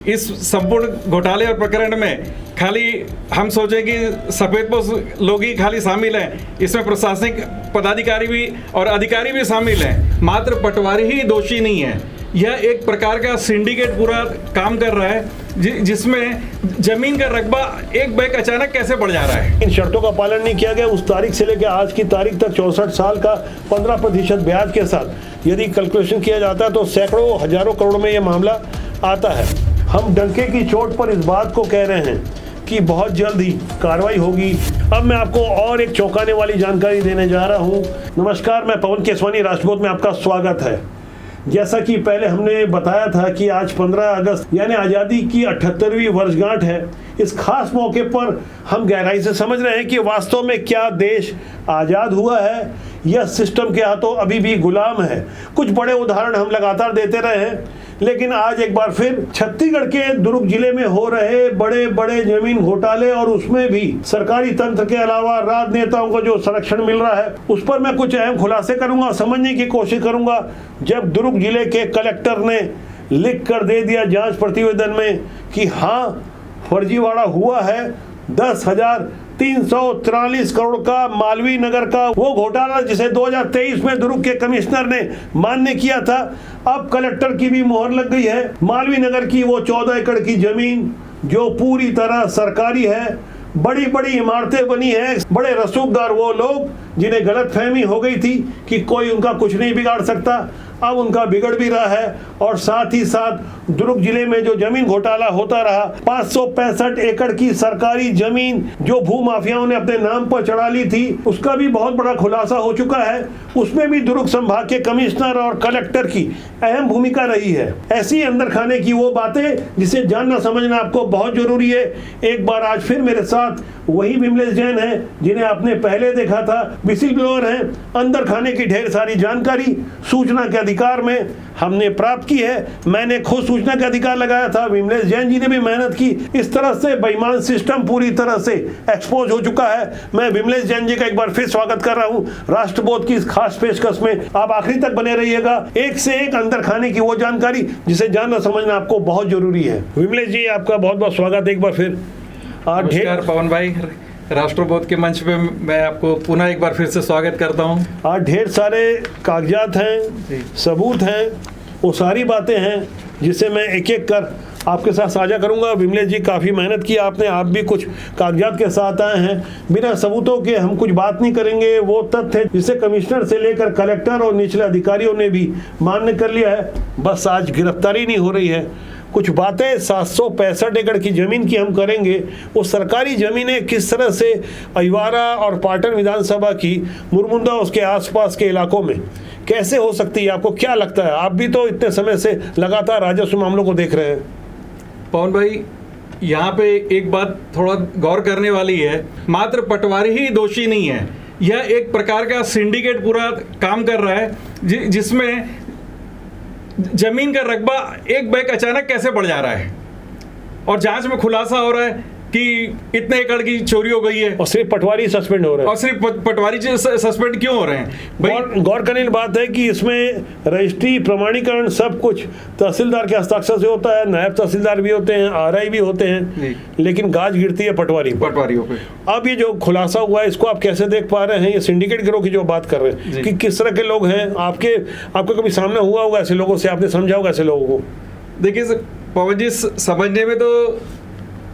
इस संपूर्ण घोटाले और प्रकरण में खाली हम सोचें कि सफेदपोश लोग ही खाली शामिल हैं, इसमें प्रशासनिक पदाधिकारी भी और अधिकारी भी शामिल हैं, मात्र पटवारी ही दोषी नहीं है। यह एक प्रकार का सिंडिकेट पूरा काम कर रहा है जिसमें जमीन का रकबा एक बैग अचानक कैसे बढ़ जा रहा है। इन शर्तों का पालन नहीं किया गया। उस तारीख से लेकर आज की तारीख तक 64 साल का 15% ब्याज के साथ यदि कैलकुलेशन किया जाता है तो सैकड़ों हजारों करोड़ में यह मामला आता है। हम डंके की चोट पर इस बात को कह रहे हैं कि बहुत जल्द ही कार्रवाई होगी। अब मैं आपको और एक चौंकाने वाली जानकारी देने जा रहा हूं। नमस्कार, मैं पवन केसवानी, राष्ट्रबोध में आपका स्वागत है। जैसा कि पहले हमने बताया था कि आज 15 अगस्त यानी आज़ादी की 78वीं वर्षगांठ है। इस खास मौके पर हम गहराई से समझ रहे हैं कि वास्तव में क्या देश आज़ाद हुआ है या सिस्टम के हाथों अभी भी गुलाम है। कुछ बड़े उदाहरण हम लगातार देते रहे हैं, लेकिन आज एक बार फिर छत्तीसगढ़ के दुर्ग जिले में हो रहे बड़े बड़े जमीन घोटाले और उसमें भी सरकारी तंत्र के अलावा राजनेताओं को जो संरक्षण मिल रहा है, उस पर मैं कुछ अहम खुलासे करूंगा, समझने की कोशिश करूंगा। जब दुर्ग जिले के कलेक्टर ने लिख कर दे दिया जांच प्रतिवेदन में कि हाँ फर्जीवाड़ा हुआ है, 10,343 करोड़ का मालवीय नगर का वो घोटाला जिसे 2023 में दुर्ग के कमिश्नर ने मान्य किया था, अब कलेक्टर की भी मोहर लग गई है। मालवीय नगर की वो 14 एकड़ की जमीन जो पूरी तरह सरकारी है, बड़ी बड़ी इमारतें बनी हैं, बड़े रसूखदार वो लोग जिन्हें गलतफहमी हो गई थी कि कोई उनका कुछ नहीं बिगाड़ सकता, अब उनका बिगड़ भी रहा है। और साथ ही साथ दुर्ग जिले में जो जमीन घोटाला होता रहा, 565 एकड़ की सरकारी जमीन जो भूमाफियाओं ने अपने नाम पर चढ़ा ली थी, उसका भी बहुत बड़ा खुलासा हो चुका है। उसमें भी दुर्ग संभाग के कमिश्नर और कलेक्टर की अहम भूमिका रही है। ऐसी अंदर खाने की वो बातें जिसे जानना समझना आपको बहुत जरूरी है। एक बार आज फिर मेरे साथ वही विमलेश जैन हैं जिन्हें आपने पहले देखा था, विसिल ब्लोअर हैं। अंदर खाने की ढेर सारी जानकारी सूचना के अधिकार में हमने प्राप्त की है। मैंने खुद सूचना के अधिकार लगाया था, विमलेश जैन जी ने भी मेहनत की। इस तरह से बेईमान सिस्टम पूरी तरह से एक्सपोज हो चुका है। मैं विमलेश जैन जी का एक बार फिर स्वागत कर रहा हूं राष्ट्रबोध की इस खास पेशकश में। आप आखिरी तक बने रहिएगा। एक से एक अंदर खाने की वो जानकारी जिसे जानना समझना आपको बहुत जरूरी है। विमलेश जी, आपका बहुत बहुत स्वागत एक बार फिर। नमस्कार पवन भाई, राष्ट्रबोध के मंच पे मैं आपको पुनः एक बार फिर से स्वागत करता हूं। आज ढेर सारे कागजात हैं, सबूत हैं, वो सारी बातें हैं जिसे मैं एक एक कर आपके साथ साझा करूंगा। विमलेश जी, काफ़ी मेहनत की आपने, आप भी कुछ कागजात के साथ आए हैं। बिना सबूतों के हम कुछ बात नहीं करेंगे। वो तथ्य जिसे कमिश्नर से लेकर कलेक्टर और निचले अधिकारियों ने भी मान्य कर लिया है, बस आज गिरफ्तारी नहीं हो रही है। कुछ बातें 765 एकड़ की ज़मीन की हम करेंगे। वो सरकारी ज़मीनें किस तरह से अहिवारा और पाटन विधानसभा की मुरमुंदा उसके आसपास के इलाकों में कैसे हो सकती है, आपको क्या लगता है? आप भी तो इतने समय से लगातार राजस्व मामलों को देख रहे हैं। पवन भाई, यहाँ पे एक बात थोड़ा गौर करने वाली है, मात्र पटवारी ही दोषी नहीं है। यह एक प्रकार का सिंडिकेट पूरा काम कर रहा है जिसमें जमीन का रकबा एक बैग अचानक कैसे बढ़ जा रहा है और जांच में खुलासा हो रहा है कि इतने एकड़ की चोरी हो गई है और सिर्फ पटवारी सस्पेंड हो रहे हैं। और सिर्फ पटवारी सस्पेंड क्यों हो रहे हैं? गौर करने की बात है कि इसमें रजिस्ट्री, प्रमाणीकरण सब कुछ तहसीलदार के हस्ताक्षर से होता है, नायब तहसीलदार भी होते हैं, आरआई भी होते हैं, लेकिन गाज गिरती है पटवारियों पे। अब ये जो खुलासा हुआ है, इसको आप कैसे देख पा रहे हैं? ये सिंडिकेट गिरोह की जो बात कर रहे हैं कि किस तरह के लोग हैं, आपको कभी सामना हुआ होगा ऐसे लोगों से, आपने समझा होगा ऐसे लोगों को? देखिए पवन जी, समझने में तो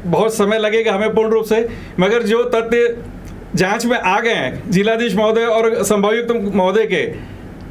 बहुत समय लगेगा हमें पूर्ण रूप से, मगर जो तथ्य जांच में आ गए हैं जिलाधीश महोदय और संभागायुक्त महोदय के,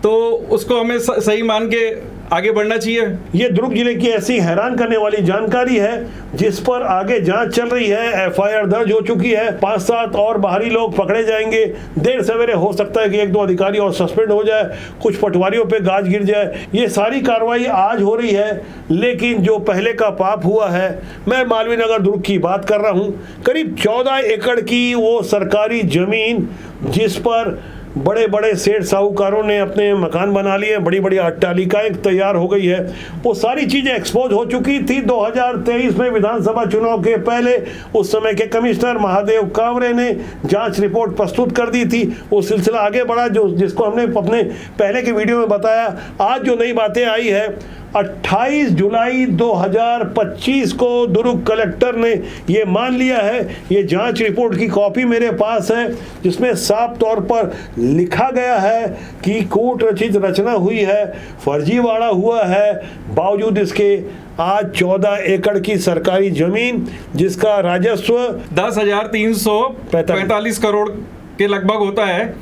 तो उसको हमें सही मान के आगे बढ़ना चाहिए। ये दुर्ग जिले की ऐसी हैरान करने वाली जानकारी है जिस पर आगे जांच चल रही है। एफआईआर दर्ज हो चुकी है, 5-7 और बाहरी लोग पकड़े जाएंगे। देर सवेरे हो सकता है कि 1-2 अधिकारी और सस्पेंड हो जाए, कुछ पटवारियों पे गाज गिर जाए। ये सारी कार्रवाई आज हो रही है, लेकिन जो पहले का पाप हुआ है, मैं मालवीय नगर दुर्ग की बात कर रहा हूँ। करीब 14 एकड़ की वो सरकारी जमीन जिस पर बड़े बड़े सेठ साहूकारों ने अपने मकान बना लिए, बड़ी बड़ी अट्टालिकाएं तैयार हो गई है, वो सारी चीज़ें एक्सपोज हो चुकी थी 2023 में विधानसभा चुनाव के पहले। उस समय के कमिश्नर महादेव कावरे ने जांच रिपोर्ट प्रस्तुत कर दी थी। वो सिलसिला आगे बढ़ा जिसको हमने अपने पहले के वीडियो में बताया। आज जो नई बातें आई है, 28 जुलाई 2025 को दुर्ग कलेक्टर ने ये मान लिया है। ये जांच रिपोर्ट की कॉपी मेरे पास है, जिसमें साफ तौर पर लिखा गया है कि कूट रचित रचना हुई है, फर्जीवाड़ा हुआ है। बावजूद इसके आज 14 एकड़ की सरकारी जमीन जिसका राजस्व 10,345 करोड़ के लगभग होता है,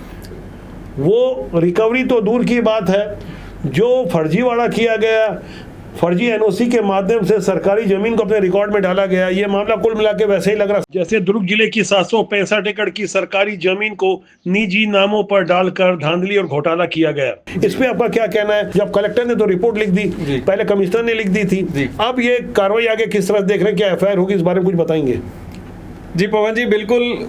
वो रिकवरी तो दूर की बात है, जो फर्जीवाड़ा किया गया, फर्जी एनओसी के माध्यम से सरकारी जमीन को अपने रिकॉर्ड में डाला गया, ये मामला कुल मिला के वैसे ही लग रहा जैसे दुर्ग जिले की 765 एकड़ की सरकारी जमीन को निजी नामों पर डालकर धांधली और घोटाला किया गया। इसमें आपका क्या कहना है? जब कलेक्टर ने तो रिपोर्ट लिख दी, पहले कमिश्नर ने लिख दी थी, अब ये कार्रवाई आगे किस तरह देख रहे हैं, क्या एफआईआर होगी, इस बारे में कुछ बताएंगे? जी पवन जी, बिल्कुल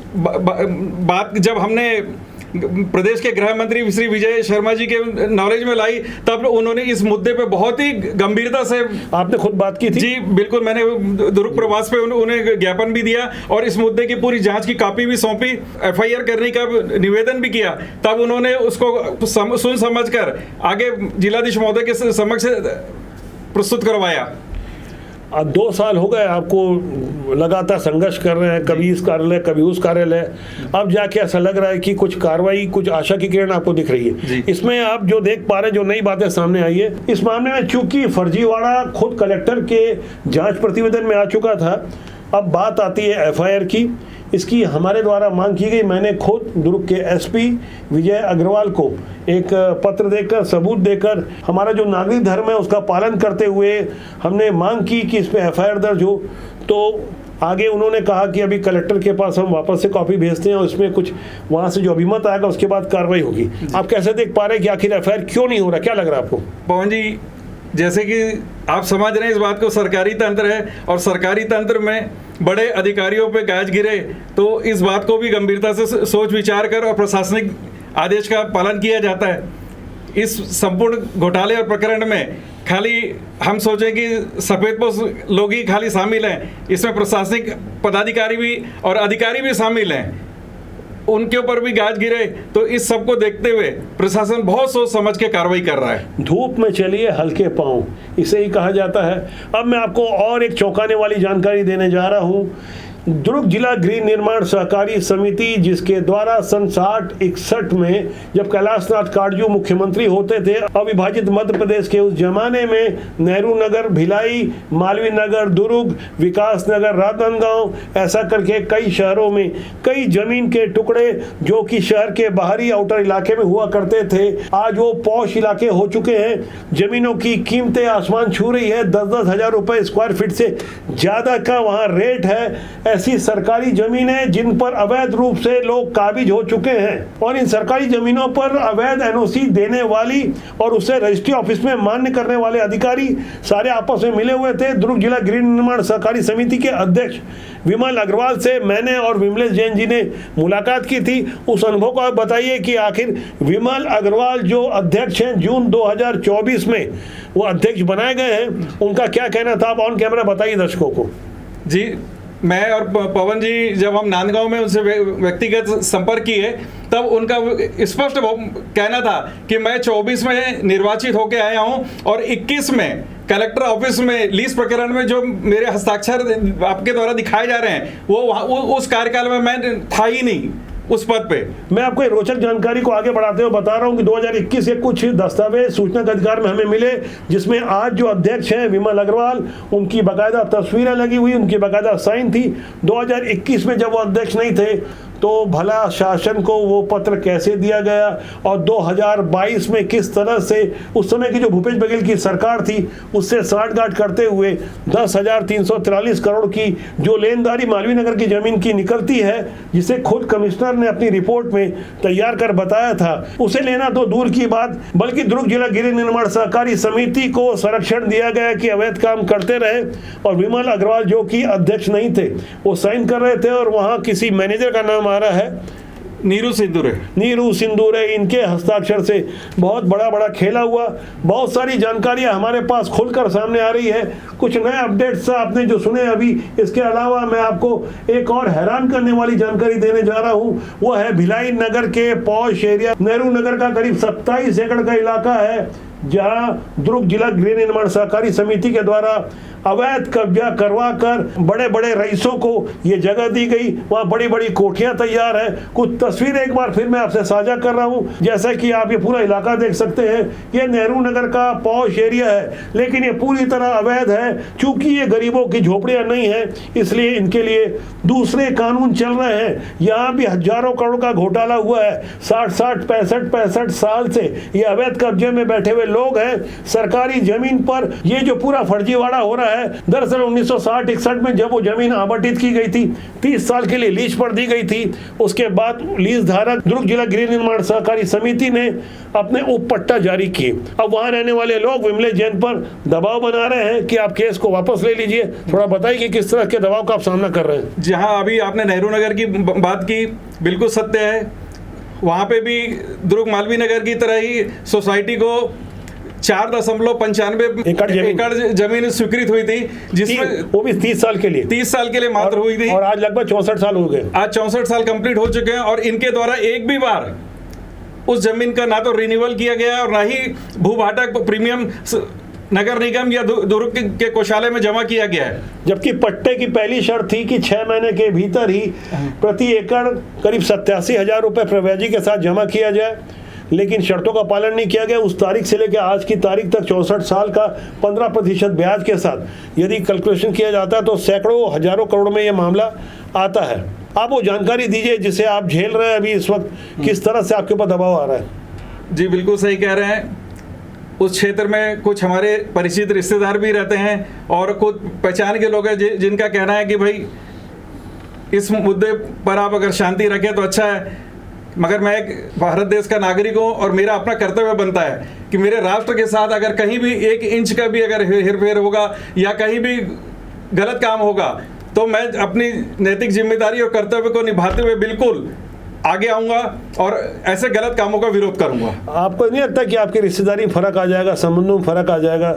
बात जब हमने प्रदेश के गृह मंत्री श्री विजय शर्मा जी के नॉलेज में लाई, तब उन्होंने इस मुद्दे पे बहुत ही गंभीरता से, आपने खुद बात की थी? जी बिल्कुल, मैंने दुर्ग प्रवास पे उन्हें ज्ञापन भी दिया और इस मुद्दे की पूरी जांच की कॉपी भी सौंपी, एफआईआर करने का निवेदन भी किया। तब उन्होंने उसको सुन समझकर आगे जिलाधीश महोदय के समक्ष प्रस्तुत करवाया। अब 2 साल हो गए आपको लगातार संघर्ष कर रहे हैं, कभी इस कार्यालय कभी उस कार्यालय, अब जाके ऐसा लग रहा है कि कुछ कार्रवाई, कुछ आशा की किरण आपको दिख रही है। इसमें आप जो देख पा रहे हैं, जो नई बातें सामने आई है इस मामले में, चूंकि फर्जीवाड़ा खुद कलेक्टर के जांच प्रतिवेदन में आ चुका था, अब बात आती है एफआईआर की। इसकी हमारे द्वारा मांग की गई, मैंने खुद दुर्ग के एसपी विजय अग्रवाल को एक पत्र देकर, सबूत देकर, हमारा जो नागरिक धर्म है उसका पालन करते हुए हमने मांग की कि इस पर एफआईआर दर्ज हो। तो आगे उन्होंने कहा कि अभी कलेक्टर के पास हम वापस से कॉपी भेजते हैं और इसमें कुछ वहाँ से जो अभिमत आएगा उसके बाद कार्रवाई होगी। आप कैसे देख पा रहे हैं कि आखिर एफआईआर क्यों नहीं हो रहा, क्या लग रहा है आपको? पवन जी, जैसे कि आप समझ रहे हैं इस बात को, सरकारी तंत्र है और सरकारी तंत्र में बड़े अधिकारियों पे गाज गिरे, तो इस बात को भी गंभीरता से सोच विचार कर और प्रशासनिक आदेश का पालन किया जाता है। इस संपूर्ण घोटाले और प्रकरण में खाली हम सोचें कि सफेदपोश लोग ही खाली शामिल हैं, इसमें प्रशासनिक पदाधिकारी भी और अधिकारी भी शामिल हैं, उनके ऊपर भी गाज गिरे। तो इस सब को देखते हुए प्रशासन बहुत सोच समझ के कार्रवाई कर रहा है। धूप में चलिए हल्के पांव, इसे ही कहा जाता है। अब मैं आपको और एक चौंकाने वाली जानकारी देने जा रहा हूं। दुर्ग जिला गृह निर्माण सहकारी समिति, जिसके द्वारा सन 60-61 में जब कैलाशनाथ काटजू मुख्यमंत्री होते थे, अविभाजित मध्य प्रदेश के उस जमाने में नेहरू नगर, भिलाई, मालवीय नगर, दुर्ग, विकास नगर, राजनांदगांव, ऐसा करके कई शहरों में कई जमीन के टुकड़े जो कि शहर के बाहरी आउटर इलाके में हुआ करते थे, आज वो पॉश इलाके हो चुके हैं। जमीनों की कीमतें आसमान छू रही है, 10-10 हजार रुपए स्क्वायर फीट से ज्यादा का वहाँ रेट है। ऐसी सरकारी जमीनें जिन पर अवैध रूप से लोग काबिज हो चुके हैं, और इन सरकारी जमीनों पर अवैध एनओसी देने वाली और उसे रजिस्ट्री ऑफिस में मान्य करने वाले अधिकारी सारे आपस में मिले हुए थे। दुर्ग जिला गृह निर्माण सहकारी समिति के अध्यक्ष विमल अग्रवाल से मैंने और विमलेश जैन जी ने मुलाकात की थी। उस अनुभव को आप बताइए कि आखिर विमल अग्रवाल जो अध्यक्ष हैं, जून 2024 में वो अध्यक्ष बनाए गए हैं, उनका क्या कहना था, आप ऑन कैमरा बताइए दर्शकों को। जी, मैं और पवन जी जब हम नांदगांव में उनसे व्यक्तिगत संपर्क किए, तब उनका स्पष्ट कहना था कि मैं 24 में निर्वाचित होकर आया हूं और 21 में कलेक्टर ऑफिस में लीज प्रकरण में जो मेरे हस्ताक्षर आपके द्वारा दिखाए जा रहे हैं, वो उस कार्यकाल में मैं था ही नहीं उस पद पे। मैं आपको एक रोचक जानकारी को आगे बढ़ाते हुए बता रहा हूं कि 2021 के कुछ दस्तावेज सूचना के अधिकार में हमें मिले, जिसमें आज जो अध्यक्ष हैं विमल अग्रवाल, उनकी बाकायदा तस्वीरें लगी हुई, उनकी बाकायदा साइन थी। 2021 में जब वो अध्यक्ष नहीं थे तो भला शासन को वो पत्र कैसे दिया गया, और 2022 में किस तरह से उस समय की जो भूपेश बघेल की सरकार थी उससे साठगांठ करते हुए 10,343 करोड़ की जो लेनदारी मालवीय नगर की जमीन की निकलती है, जिसे खुद कमिश्नर ने अपनी रिपोर्ट में तैयार कर बताया था, उसे लेना तो दूर की बात, बल्कि दुर्ग जिला गृह निर्माण सहकारी समिति को संरक्षण दिया गया कि अवैध काम करते रहे, और विमल अग्रवाल जो कि अध्यक्ष नहीं थे वो साइन कर रहे थे, और वहां किसी मैनेजर का नाम आ रहा है नीरू सिंदूरे, इनके हस्ताक्षर से बहुत बड़ा खेला हुआ। बहुत सारी जानकारियां हमारे पास खुलकर सामने आ रही है, कुछ नए अपडेट्स आपने जो सुने अभी। इसके अलावा मैं आपको एक और हैरान करने वाली जानकारी देने जा रहा हूं, वो है भिलाई नगर के पॉश एरिया, नेहरू नगर का करीब 27 एकड़ का इलाका है, जहां दुर्ग जिला गृह निर्माण सहकारी समिति के द्वारा अवैध कब्जा करवा कर बड़े बड़े रईसों को ये जगह दी गई, वहाँ बड़ी बड़ी कोठियां तैयार है। कुछ तस्वीरें एक बार फिर मैं आपसे साझा कर रहा हूँ। जैसा कि आप ये पूरा इलाका देख सकते हैं, ये नेहरू नगर का पॉश एरिया है, लेकिन ये पूरी तरह अवैध है। चूंकि ये गरीबों की झोपड़ियां नहीं है, इसलिए इनके लिए दूसरे कानून चल रहे हैं। यहाँ भी हजारों करोड़ का घोटाला हुआ है। 65 साल से ये अवैध कब्जे में बैठे हुए लोग हैं। सरकारी जमीन पर ये जो पूरा फर्जीवाड़ा हो रहा है, दरअसल 1960-61 में जब वो जमीन आवंटित की गई थी, 30 साल के लिए लीज पर दी गई थी। उसके बाद लीज धारक दुर्ग जिला गृह निर्माण सहकारी समिति ने अपने उपपट्टा जारी किए। अब वहां रहने वाले लोग विमलेश जैन पर दबाव बना रहे हैं कि आप केस को वापस ले लीजिए। थोड़ा बताइए कि किस तरह के दबाव का आप सामना कर रहे हैं। जहां अभी आपने नेहरू नगर की बात की, बिल्कुल सत्य है। वहां पे भी दुर्ग मालवीय नगर की तरह ही सोसाइटी को 4.95 एकड़ जमीन स्वीकृत हुई थी, जिसमें वो भी 30 साल के लिए 30 साल के लिए मात्र हुई थी। और आज लगभग 64 साल हो गए। आज 64 साल कंप्लीट हो चुके हैं और इनके द्वारा एक भी बार उस जमीन का ना तो रिन्यूअल किया गया और ना ही भूभाटक प्रीमियम नगर निगम या दुर्ग के कोषालय में जमा किया गया है। जबकि पट्टे की पहली शर्त थी कि 6 महीने के भीतर ही प्रति एकड़ करीब 87,000 रुपए प्रव्याजी के साथ जमा किया जाए, लेकिन शर्तों का पालन नहीं किया गया। उस तारीख से लेकर आज की तारीख तक 64 साल का 15% ब्याज के साथ यदि कैलकुलेशन किया जाता है तो सैकड़ों हजारों करोड़ में यह मामला आता है। आप वो जानकारी दीजिए जिसे आप झेल रहे हैं अभी इस वक्त, किस तरह से आपके ऊपर दबाव आ रहा है। जी बिल्कुल सही कह रहे हैं। उस क्षेत्र में कुछ हमारे परिचित रिश्तेदार भी रहते हैं और कुछ पहचान के लोग हैं जिनका कहना है कि भाई इस मुद्दे पर आप अगर शांति रखें तो अच्छा है, मगर मैं एक भारत देश का नागरिक हूँ और मेरा अपना कर्तव्य बनता है कि मेरे राष्ट्र के साथ अगर कहीं भी 1 इंच का भी अगर हेरफेर होगा या कहीं भी गलत काम होगा तो मैं अपनी नैतिक जिम्मेदारी और कर्तव्य को निभाते हुए बिल्कुल आगे आऊंगा और ऐसे गलत कामों का विरोध करूंगा। आपको नहीं लगता कि आपकी रिश्तेदारी में फर्क आ जाएगा, संबंधों में फर्क आ जाएगा?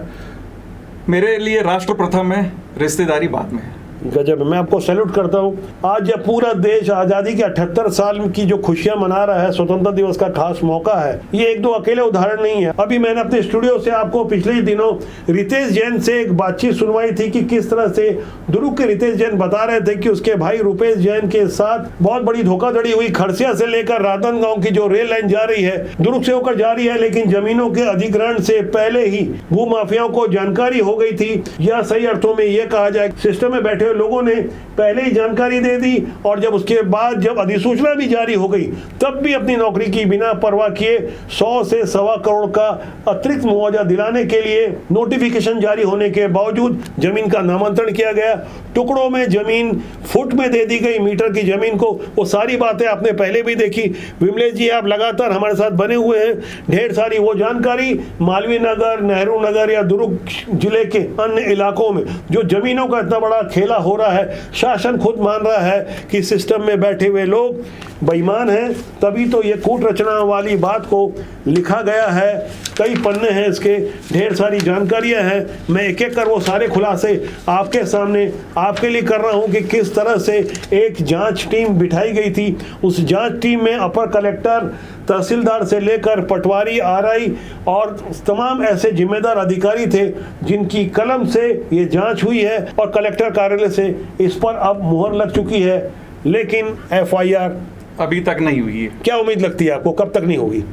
मेरे लिए राष्ट्र प्रथम है, रिश्तेदारी बाद में है। गजब, मैं आपको सैल्यूट करता हूँ। आज जब पूरा देश आज़ादी के 78 साल की जो खुशियां मना रहा है, स्वतंत्रता दिवस का खास मौका है। ये 1-2 अकेले उदाहरण नहीं है। अभी मैंने अपने स्टूडियो से आपको पिछले ही दिनों रितेश जैन से एक बातचीत सुनवाई थी कि किस तरह से दुर्ग के रितेश जैन बता रहे थे कि उसके भाई रुपेश जैन के साथ बहुत बड़ी धोखाधड़ी हुई। खरसिया से लेकर राधनगांव की जो रेल लाइन जा रही है, दुर्ग से होकर जा रही है, लेकिन जमीनों के अधिग्रहण से पहले ही भू माफियाओं को जानकारी हो गई थी, या सही अर्थों में यह कहा जाए सिस्टम में बैठे लोगों ने पहले ही जानकारी दे दी और जब उसके बाद जब अधिसूचना भी जारी हो गई तब भी अपनी नौकरी की बिना परवाह किए 100 से 1.25 करोड़ का अतिरिक्त मुआवजा दिलाने के लिए नोटिफिकेशन जारी होने के बावजूद जमीन का नामांतरण किया गया। टुकड़ों में जमीन फुट में दे दी गई, मीटर की जमीन को। वो सारी बातें आपने पहले भी देखी। विमलेश जी, आप लगातार हमारे साथ बने हुए हैं। ढेर सारी वो जानकारी मालवीय नगर, नेहरू नगर या दुर्ग जिले के अन्य इलाकों में जो जमीनों का इतना बड़ा खेला हो रहा है, शासन खुद मान रहा है कि सिस्टम में बैठे हुए लोग बेईमान हैं, तभी तो ये कूट रचना वाली बात को लिखा गया है। कई पन्ने हैं इसके, ढेर सारी जानकारियां हैं। मैं एक एक कर वो सारे खुलासे आपके सामने आपके लिए कर रहा हूं कि किस तरह से एक जांच टीम बिठाई गई थी। उस जांच टीम में अपर कलेक्टर, तहसीलदार से लेकर पटवारी, आरआई और तमाम ऐसे जिम्मेदार अधिकारी थे जिनकी कलम से ये जांच हुई है और कलेक्टर कार्यालय से इस पर अब मुहर लग चुकी है, लेकिन एफआईआर अभी तक नहीं हुई है। क्या उम्मीद लगती है आपको, कब तक नहीं होगी?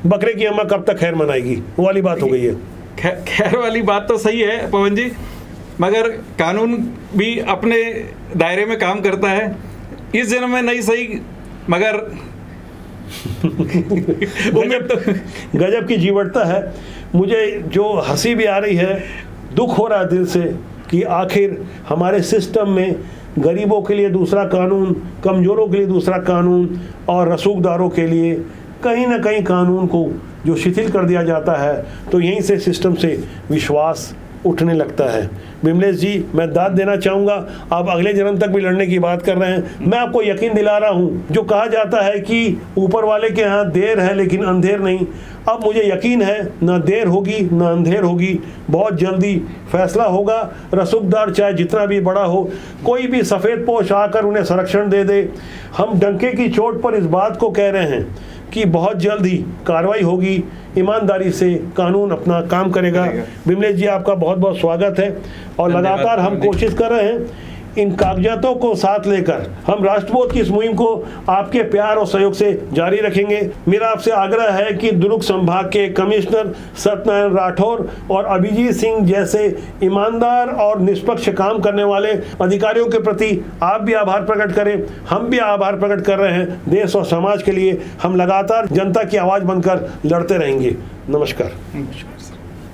बकरे की अम्मा कब तक खैर मनाएगी, वो वाली बात हो गई है। खैर वाली बात तो सही है पवन जी, मगर कानून भी अपने दायरे में काम करता है। इस जन्म में नहीं सही, मगर गजब की जीवटता है। मुझे जो हंसी भी आ रही है, दुख हो रहा है दिल से कि आखिर हमारे सिस्टम में गरीबों के लिए दूसरा कानून, कमज़ोरों के लिए दूसरा कानून और रसूखदारों के लिए कहीं ना कहीं कानून को जो शिथिल कर दिया जाता है, तो यहीं से सिस्टम से विश्वास उठने लगता है। विमलेश जी, मैं दाद देना चाहूँगा, आप अगले जन्म तक भी लड़ने की बात कर रहे हैं। मैं आपको यकीन दिला रहा हूँ, जो कहा जाता है कि ऊपर वाले के यहाँ देर है लेकिन अंधेर नहीं, अब मुझे यकीन है ना देर होगी ना अंधेर होगी, बहुत जल्दी फैसला होगा। रसूखदार चाहे जितना भी बड़ा हो, कोई भी सफ़ेद पोश आकर उन्हें संरक्षण दे दे। हम डंके की चोट पर इस बात को कह रहे हैं कि बहुत जल्द ही कार्रवाई होगी, ईमानदारी से कानून अपना काम करेगा। विमलेश जी, आपका बहुत बहुत स्वागत है। और लगातार हम कोशिश कर रहे हैं इन कागजातों को साथ लेकर हम राष्ट्रबोध की इस मुहिम को आपके प्यार और सहयोग से जारी रखेंगे। मेरा आपसे आग्रह है कि दुर्ग संभाग के कमिश्नर सत्यनारायण राठौर और अभिजीत सिंह जैसे ईमानदार और निष्पक्ष काम करने वाले अधिकारियों के प्रति आप भी आभार प्रकट करें, हम भी आभार प्रकट कर रहे हैं। देश और समाज के लिए हम लगातार जनता की आवाज़ बनकर लड़ते रहेंगे। नमस्कार।